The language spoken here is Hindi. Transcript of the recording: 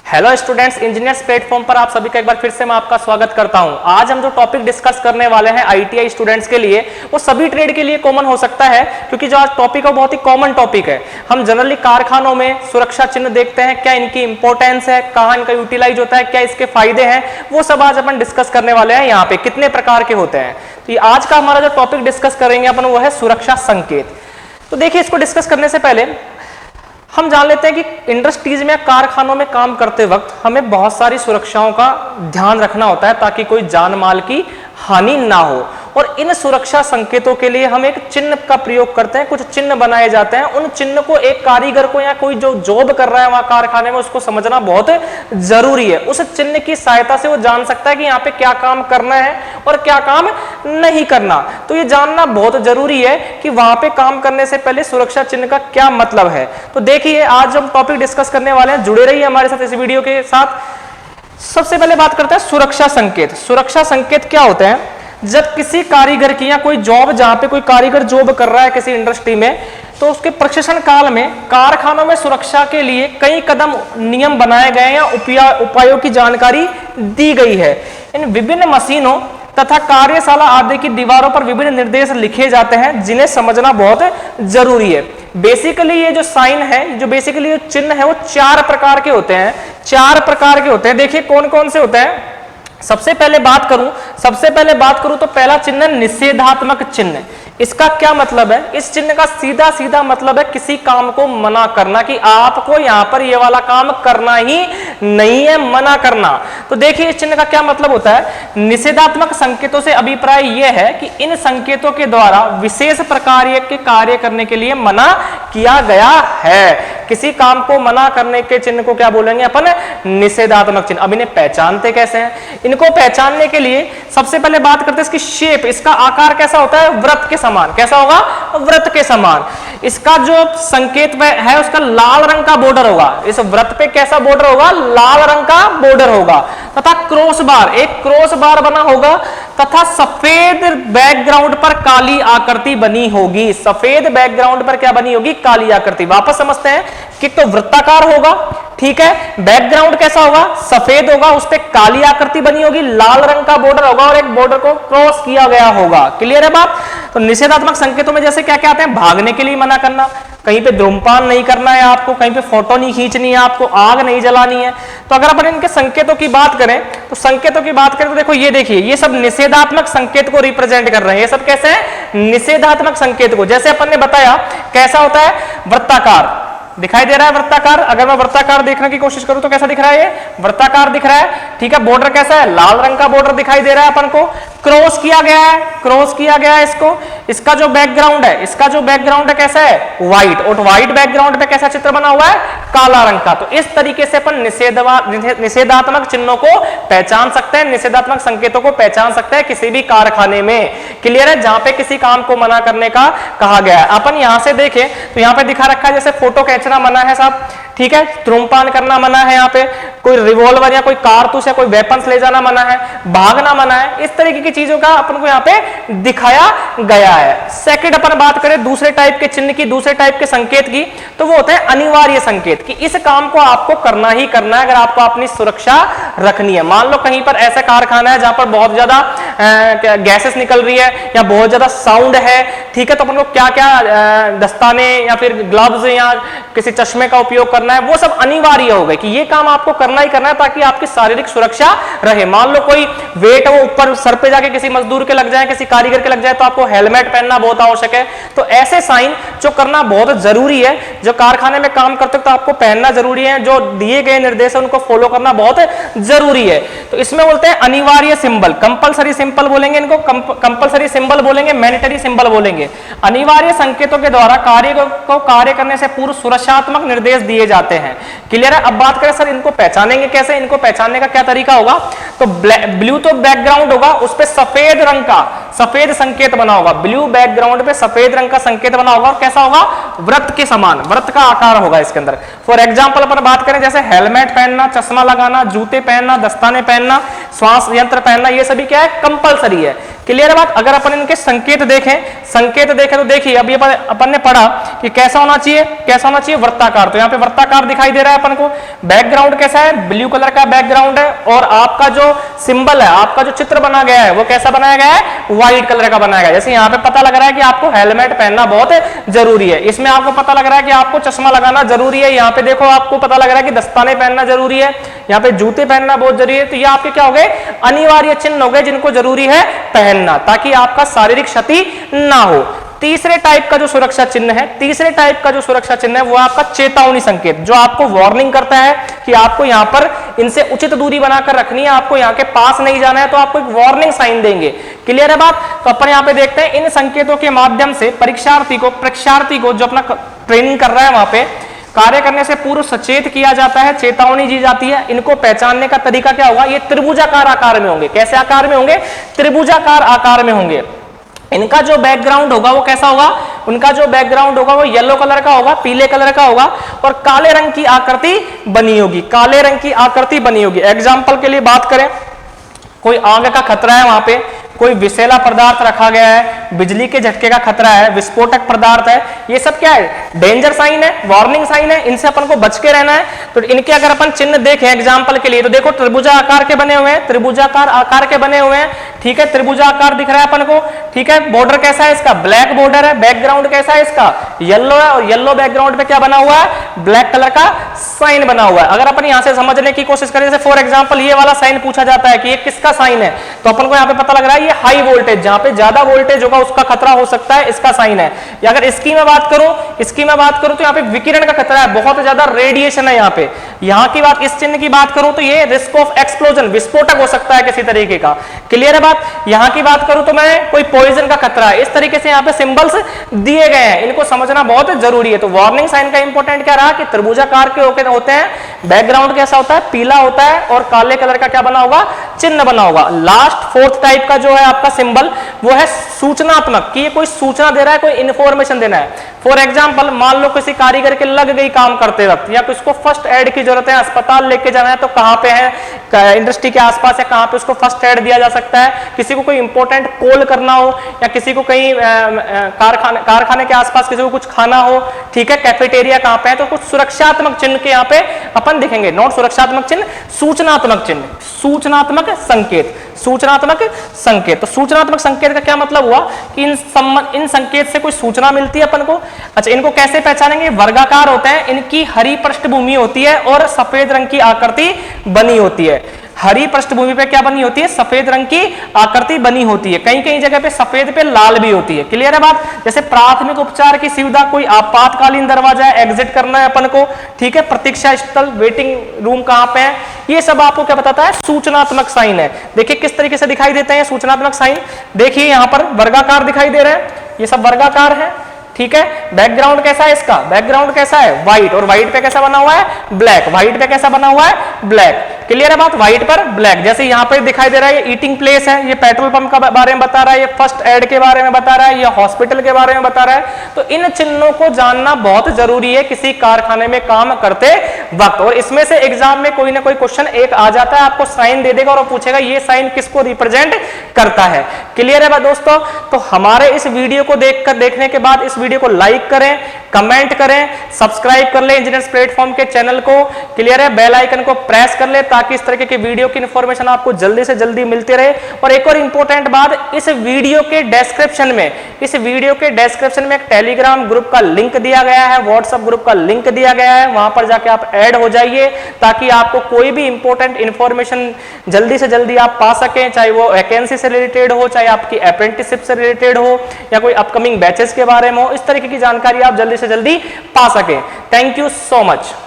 हेलो स्टूडेंट्स, इंजीनियर्स प्लेटफॉर्म पर आप सभी का एक बार फिर से मैं आपका स्वागत करता हूं। आज हम जो टॉपिक डिस्कस करने वाले हैं आईटीआई स्टूडेंट्स के लिए, वो सभी ट्रेड के लिए कॉमन हो सकता है, क्योंकि जो आज टॉपिक है बहुत ही कॉमन टॉपिक है। हम जनरली कारखानों में सुरक्षा चिन्ह देखते हैं, क्या इनकी इंपॉर्टेंस है, कहाँ इनका यूटिलाइज होता है, क्या इसके फायदे हैं, वो सब आज अपन डिस्कस करने वाले हैं। यहाँ पे कितने प्रकार के होते हैं, तो आज का हमारा जो टॉपिक डिस्कस करेंगे अपन वो है सुरक्षा संकेत। तो देखिए, इसको डिस्कस करने से पहले हम जान लेते हैं कि इंडस्ट्रीज में कारखानों में काम करते वक्त हमें बहुत सारी सुरक्षाओं का ध्यान रखना होता है ताकि कोई जान माल की हानि ना हो। और इन सुरक्षा संकेतों के लिए हम एक चिन्ह का प्रयोग करते हैं, कुछ चिन्ह बनाए जाते हैं। उन चिन्ह को एक कारीगर को या कोई जो जॉब कर रहा है वहां कारखाने में, उसको समझना बहुत जरूरी है। उस चिन्ह की सहायता से वो जान सकता है कि यहाँ पे क्या काम करना है और क्या काम नहीं करना। तो ये जानना बहुत जरूरी है कि वहां पे काम करने से पहले सुरक्षा चिन्ह का क्या मतलब है। तो देखिए, आज हम टॉपिक डिस्कस करने वाले हैं, जुड़े रहिए हमारे साथ इस वीडियो के साथ। सबसे पहले बात करते हैं सुरक्षा संकेत। सुरक्षा संकेत क्या होते हैं? जब किसी कारीगर की या कोई जॉब, जहां पे कोई कारीगर जॉब कर रहा है किसी इंडस्ट्री में, तो उसके प्रशिक्षण काल में कारखानों में सुरक्षा के लिए कई कदम नियम बनाए गए या उपायों की जानकारी दी गई है। इन विभिन्न मशीनों तथा कार्यशाला आदि की दीवारों पर विभिन्न निर्देश लिखे जाते हैं, जिन्हें समझना बहुत जरूरी है। बेसिकली ये जो साइन है, जो बेसिकली जो चिन्ह है, वो 4 प्रकार के होते हैं। 4 प्रकार के होते हैं। देखिए कौन कौन से होते हैं। सबसे पहले बात करूं तो पहला चिन्ह निषेधात्मक चिन्ह। इसका क्या मतलब है? इस चिन्ह का सीधा सीधा मतलब है किसी काम को मना करना, कि आपको यहां पर ये वाला काम करना ही नहीं है, मना करना। तो देखिए इस चिन्ह का क्या मतलब होता है। निषेधात्मक संकेतों से अभिप्राय यह है कि इन संकेतों के द्वारा विशेष प्रकार के कार्य करने के लिए मना किया गया है। किसी काम को मना करने के चिन्ह को क्या बोलेंगे अपन? निषेधात्मक चिन्ह। अब इन्हें पहचानते कैसे हैं? इनको पहचानने के लिए सबसे पहले बात करते हैं इसकी शेप। इसका आकार कैसा होता है? वृत्त के समान। कैसा होगा? वृत्त के समान। इसका जो संकेत है उसका लाल रंग का बॉर्डर होगा। इस वृत्त पे कैसा बॉर्डर होगा? लाल रंग का बॉर्डर होगा। तथा क्रॉस बार, एक क्रॉस बार बना होगा तथा सफेद बैकग्राउंड पर काली आकृति बनी होगी। सफेद बैकग्राउंड पर क्या बनी होगी? काली आकृति। वापस समझते हैं कि तो वृत्ताकार होगा, ठीक है, बैकग्राउंड कैसा होगा? सफेद होगा, उस पर काली आकृति बनी होगी, लाल रंग का बॉर्डर होगा और एक बॉर्डर को क्रॉस किया गया होगा। क्लियर है बात? तो निषेधात्मक संकेतों में जैसे क्या क्या आते हैं? भागने के लिए मना करना, कहीं पे धूम्रपान नहीं करना है आपको, कहीं पे फोटो नहीं खींचनी है आपको, आग नहीं जलानी है। तो अगर अपन इनके संकेतों की बात करें तो देखो ये देखिए, ये सब निषेधात्मक संकेत को रिप्रेजेंट कर रहे हैं। ये सब कैसे है? निषेधात्मक संकेत को। जैसे अपन ने बताया कैसा होता है? वृत्ताकार दिखाई दे रहा है। वृत्ताकार, अगर मैं वृत्ताकार देखने की कोशिश करूं तो कैसा दिख रहा है? ये वृत्ताकार दिख रहा है, ठीक है। बॉर्डर कैसा है? लाल रंग का बॉर्डर दिखाई दे रहा है अपन को। क्रॉस किया गया है इसको। इसका जो बैकग्राउंड है कैसा है? व्हाइट। और व्हाइट बैकग्राउंड पे कैसा चित्र बना हुआ है? काला रंग का। तो इस तरीके से अपन निषेधात्मक चिन्हों को पहचान सकते हैं, निषेधात्मक संकेतों को पहचान सकते हैं किसी भी कारखाने में। क्लियर है? जहां पे किसी काम को मना करने का कहा गया है। अपन यहां से देखें तो यहां पे दिखा रखा है जैसे फोटो खींचना मना है साहब, ठीक है, धूम्रपान करना मना है, यहाँ पे कोई रिवॉल्वर या कोई कारतूस या कोई वेपन्स ले जाना मना है, भागना मना है। इस तरीके की चीजों का अपन को यहाँ पे दिखाया गया है। सेकंड अपन बात करें दूसरे टाइप के चिन्ह की, दूसरे टाइप के संकेत की, तो वो होता है अनिवार्य संकेत, कि इस काम को आपको करना ही करना है अगर आपको अपनी सुरक्षा रखनी है। मान लो कहीं पर ऐसा कारखाना है जहां पर बहुत ज्यादा गैसेस निकल रही है या बहुत ज्यादा साउंड है, ठीक है, तो अपन को क्या क्या दस्ताने या फिर ग्लव्स या किसी चश्मे का उपयोग करना है, वो सब अनिवार्य हो गए कि ये काम आपको करना ही करना है ताकि आपकी शारीरिक सुरक्षा रहे। मान लो कोई वेट है वो ऊपर सर पे जाके किसी मजदूर के लग जाए, किसी कारीगर के लग जाए, तो आपको हेलमेट पहनना बहुत आवश्यक है। तो ऐसे साइन जो करना बहुत जरूरी है, जो कारखाने में काम करते तो आपको पहनना जरूरी है, जो दिए गए निर्देश है उनको फॉलो करना बहुत जरूरी है। तो इसमें बोलते हैं अनिवार्य सिंबल, कंपलसरी सिंबल बोलेंगे इनको, कंपलसरी सिंबल बोलेंगे, मैंडेटरी सिंबल बोलेंगे। अनिवार्य संकेतों के द्वारा कार्य करने से पूर्व सुरक्षात्मक निर्देश दिए जाते हैं। क्लियर है? अब बात करें सर इनको पहचानेंगे कैसे? इनको पहचानने का क्या तरीका होगा? तो ब्लू तो बैकग्राउंड होगा, उस पर सफेद रंग का सफेद संकेत बना होगा। ब्लू बैकग्राउंड पे सफेद रंग का संकेत बना होगा और कैसा होगा? वृत्त के समान, वृत्त का आकार होगा इसके अंदर। फॉर एग्जाम्पल अपन बात करें जैसे हेलमेट पहनना, चश्मा लगाना, जूते पहनना, दस्ताने पहनना, श्वास यंत्र पहनना, ये सभी क्या है? कंपलसरी है। क्लियर है बात। अगर अपन इनके संकेत देखें तो देखिए अभी अपन ने पढ़ा कि कैसा होना चाहिए वृत्ताकार। तो यहाँ पे वृत्ताकार दिखाई दे रहा है अपन को। बैकग्राउंड कैसा है, ब्लू कलर का बैकग्राउंड है और आपका जो सिंबल है, आपका जो चित्र बना गया है वो कैसा बनाया गया है, व्हाइट कलर का बनाया गया है। जैसे यहाँ पे पता लग रहा है कि आपको हेलमेट पहनना बहुत जरूरी है, इसमें आपको पता लग रहा है कि आपको चश्मा लगाना जरूरी है, यहाँ पे देखो आपको पता लग रहा है कि दस्ताने पहनना जरूरी है, यहाँ पे जूते पहनना बहुत जरूरी है। तो ये आपके क्या हो गए, अनिवार्य चिन्ह हो गए जिनको जरूरी है पहनना, ताकि आपका शारीरिक क्षति ना हो। तीसरे टाइप का जो सुरक्षा चिन्ह है वो आपका चेतावनी संकेत, जो आपको वार्निंग करता है कि आपको यहाँ पर इनसे उचित दूरी बनाकर रखनी है, आपको यहाँ के पास नहीं जाना है, तो आपको एक वार्निंग साइन देंगे। क्लियर है बात। तो अपन यहाँ पे देखते हैं इन संकेतों के माध्यम से परीक्षार्थी को जो अपना ट्रेनिंग कर रहा है वहां पे कार्य करने से पूर्व सचेत किया जाता है, चेतावनी दी जाती है। इनको पहचानने का तरीका क्या होगा, ये त्रिभुजाकार आकार में होंगे। कैसे आकार में होंगे, त्रिभुजाकार आकार में होंगे। इनका जो बैकग्राउंड होगा वो कैसा होगा, उनका जो बैकग्राउंड होगा वो येलो कलर का होगा, पीले कलर का होगा और काले रंग की आकृति बनी होगी, एग्जाम्पल के लिए बात करें, कोई आग का खतरा है वहां पे, कोई विषैला पदार्थ रखा गया है, बिजली के झटके का खतरा है, विस्फोटक पदार्थ है, ये सब क्या है, डेंजर साइन है, वार्निंग साइन है, इनसे अपन को बच के रहना है। तो इनके अगर अपन चिन्ह देखें एग्जांपल के लिए, तो देखो त्रिभुजाकार के बने हुए हैं, त्रिभुजाकार आकार के बने हुए हैं, ठीक है, त्रिभुजाकार दिख रहा है अपन को, ठीक है। बॉर्डर कैसा है इसका, ब्लैक बॉर्डर है। बैकग्राउंड कैसा है इसका, येलो है, और येलो बैकग्राउंड पे क्या बना हुआ है, ब्लैक कलर का साइन बना हुआ है। अगर अपन यहां से समझने की कोशिश करें, जैसे फॉर एग्जांपल ये वाला साइन पूछा जाता है कि ये किसका साइन है, तो अपन को यहाँ पे पता लग रहा है ये हाई वोल्टेज, जहां पे ज्यादा वोल्टेज होगा उसका खतरा हो सकता है, इसका साइन है। या अगर इसकी मैं बात करूं तो यहाँ पे विकिरण का खतरा है, बहुत ज्यादा रेडिएशन है यहाँ पे। यहाँ की बात, इस चिन्ह की बात करूं तो ये रिस्क ऑफ एक्सप्लोजन, विस्फोटक हो सकता है किसी तरीके का। क्लियर है बात। यहाँ की बात करूं तो मैं कोई पॉइजन का खतरा है। इस तरीके से यहाँ पे सिंबल्स दिए गए हैं, इनको समझना बहुत जरूरी है। तो वार्निंग साइन का इंपॉर्टेंट क्या रहा कि त्रिभुजाकार के होते हैं, बैकग्राउंड कैसा होता है, पीला होता है और काले कलर का क्या बना होगा, चिन्ह बना होगा। लास्ट फोर्थ टाइप का जो है आपका सिंबल वो है सूचनात्मक, कि ये कोई सूचना दे रहा है, कोई इंफॉर्मेशन देना है। फॉर एग्जांपल मान लो किसी कारीगर के लग गई काम करते वक्त, या किसको फर्स्ट एड की जरूरत है, अस्पताल लेके जाना है, तो कहां पे है, इंडस्ट्री के आसपास है, कहां पे उसको फर्स्ट एड दिया जा सकता है। किसी को कोई इंपॉर्टेंट कॉल करना हो, या किसी को कहीं कारखाने के आसपास किसी को कुछ खाना हो, ठीक है, कैफेटेरिया कहां पे है, तो कुछ सुरक्षात्मक चिन्ह के यहाँ पे अपन दिखेंगे। नॉट सुरक्षात्मक चिन्ह, सूचनात्मक चिन्ह, सूचनात्मक संकेत, सूचनात्मक संकेत। तो सूचनात्मक संकेत का क्या मतलब हुआ कि इन संकेत से कोई सूचना मिलती है अपन को। अच्छा, इनको कैसे पहचानेंगे, वर्गाकार होते हैं, इनकी हरी पृष्ठभूमि होती है और सफेद रंग की आकृति बनी होती है। हरी पृष्ठभूमि पे क्या बनी होती है, सफेद रंग की आकृति बनी होती है। कहीं कहीं जगह पे सफेद पे लाल भी होती है। क्लियर है बात। जैसे प्राथमिक उपचार की सुविधा, कोई आपातकालीन दरवाजा है, एग्जिट करना है अपन को, ठीक है, प्रतीक्षा स्थल, वेटिंग रूम कहां पे है, ये सब आपको क्या बताता है, सूचनात्मक साइन है। देखिए किस तरीके से दिखाई देते हैं सूचनात्मक साइन। देखिए यहां पर वर्गाकार दिखाई दे रहे हैं, ये सब वर्गाकार है, ठीक है। बैकग्राउंड कैसा है इसका, बैकग्राउंड कैसा है, व्हाइट, और व्हाइट पे कैसा बना हुआ है, ब्लैक, व्हाइट पे कैसा बना हुआ है, ब्लैक। क्लियर है बात, व्हाइट पर ब्लैक। जैसे यहाँ पे दिखाई दे रहा है ये ईटिंग प्लेस है, ये पेट्रोल पंप का बारे में बता रहा है, ये फर्स्ट एड के बारे में बता रहा है, ये हॉस्पिटल के बारे में बता रहा है। तो इन चिन्हों को जानना बहुत जरूरी है किसी कारखाने में काम करते वक्त। और इसमें से एग्जाम में कोई ना कोई क्वेश्चन एक आ जाता है, आपको साइन दे देगा और पूछेगा ये साइन किसको रिप्रेजेंट करता है। क्लियर है बात दोस्तों। तो हमारे इस वीडियो को देखने के बाद इस वीडियो को लाइक करें, कमेंट करें, सब्सक्राइब कर ले इंजीनियर्स प्लेटफॉर्म के चैनल को। क्लियर है, बेल आइकन को प्रेस कर ले ताकि इस तरह के वीडियो की इंफॉर्मेशन आपको जल्दी से जल्दी मिलती रहे। और एक और इंपॉर्टेंट बात, इस वीडियो के डिस्क्रिप्शन में एक टेलीग्राम ग्रुप का लिंक दिया गया है, व्हाट्सएप ग्रुप का लिंक दिया गया है, वहां पर जाके आप ऐड हो जाइए ताकि आपको कोई भी इंपॉर्टेंट इंफॉर्मेशन जल्दी से जल्दी आप पा सकें, चाहे वो वैकेंसी से रिलेटेड हो, चाहे आपकी अप्रेंटिसशिप से रिलेटेड हो, या कोई अपकमिंग बैचेस के बारे में हो। इस तरीके की जानकारी आप जल्दी से जल्दी पा सकें। Thank you so much.